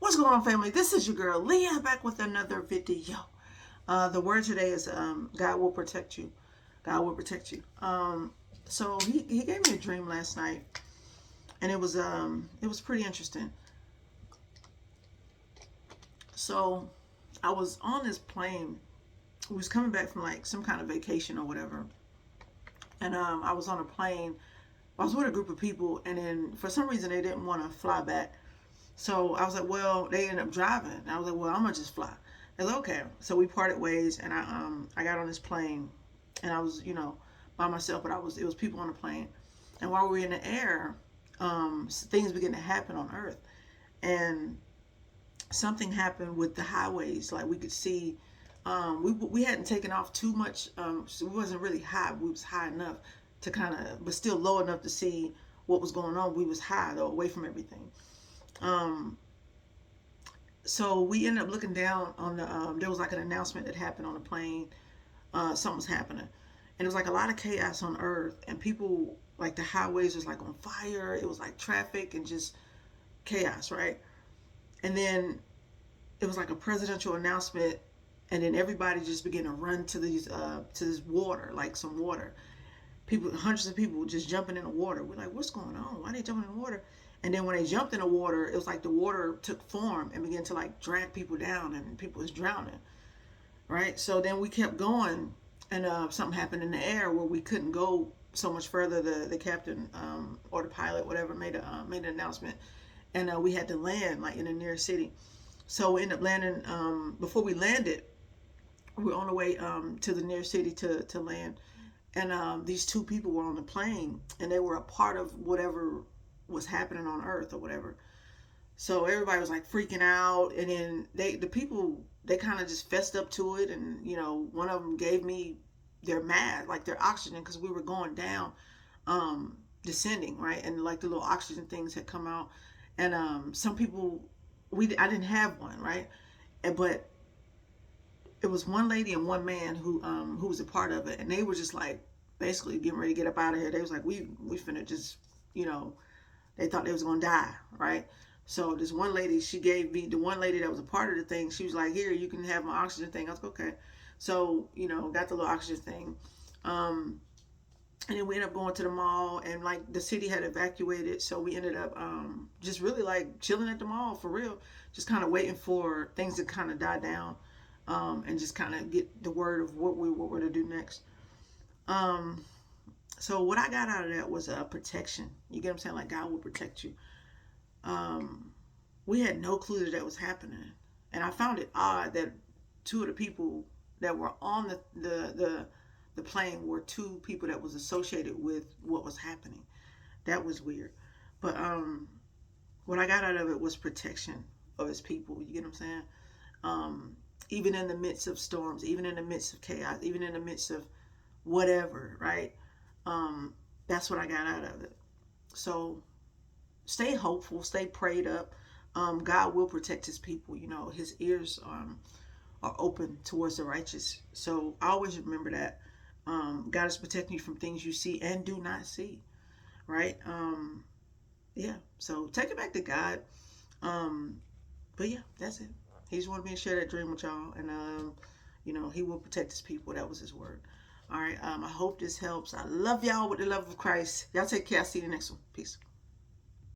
What's going on, family? This is your girl Leah back with another video. The word today is God will protect you. God will protect you. So he gave me a dream last night, and it was pretty interesting. So I was on this plane. We was coming back from like some kind of vacation or whatever, and I was on a plane. I was with a group of people, and then for some reason they didn't want to fly back. So I was like, well, they ended up driving. And I was like, well, I'm gonna just fly. I was like, okay. So we parted ways, and I got on this plane, and I was by myself, but it was people on the plane, and while we were in the air, things began to happen on Earth, and something happened with the highways. Like we could see, we hadn't taken off too much, so we wasn't really high. We was high enough to kind of, but still low enough to see what was going on. We was high though, away from everything. Um, so we ended up looking down on the. There was like an announcement that happened on the plane. Something was happening, and it was like a lot of chaos on Earth, and people like the highways was like on fire. It was like traffic and just chaos, right? And then it was like a presidential announcement, and then everybody just began to run to this water, like some water. People, hundreds of people just jumping in the water. We're like, what's going on? Why are they jumping in the water? And then when they jumped in the water, it was like the water took form and began to like drag people down, and people was drowning, right? So then we kept going, and something happened in the air where we couldn't go so much further. The captain or the pilot, whatever, made an announcement, and we had to land like in the nearest city. So we ended up landing. Before we landed, we were on the way to the nearest city to land, and these two people were on the plane, and they were a part of whatever was happening on Earth or whatever. So everybody was like freaking out, and then the people, they kind of just fessed up to it, and one of them gave me their mask, like their oxygen, because we were going down, descending, right, and like the little oxygen things had come out, and some people, I didn't have one, right, but it was one lady and one man who was a part of it, and they were just like basically getting ready to get up out of here. They was like, we finna just, they thought they was gonna die, right? So this one lady, she gave me, the one lady that was a part of the thing, she was like, here, you can have my oxygen thing. I was like, okay. So, got the little oxygen thing. And then we ended up going to the mall, and like the city had evacuated. So we ended up just really like chilling at the mall for real. Just kind of waiting for things to kind of die down, and just kind of get the word of what we're to do next. So what I got out of that was protection. You get what I'm saying? Like God will protect you. We had no clue that was happening, and I found it odd that two of the people that were on the plane were two people that was associated with what was happening. That was weird, but what I got out of it was protection of his people. You get what I'm saying? Even in the midst of storms, even in the midst of chaos, even in the midst of whatever, right? That's what I got out of it. So stay hopeful, stay prayed up. God will protect his people. His ears are open towards the righteous. So I always remember that. God is protecting you from things you see and do not see, right? Yeah, so take it back to God. But yeah, that's it. He just wanted me to share that dream with y'all, and he will protect his people. That was his word. All right. I hope this helps. I love y'all with the love of Christ. Y'all take care. I'll see you in the next one. Peace.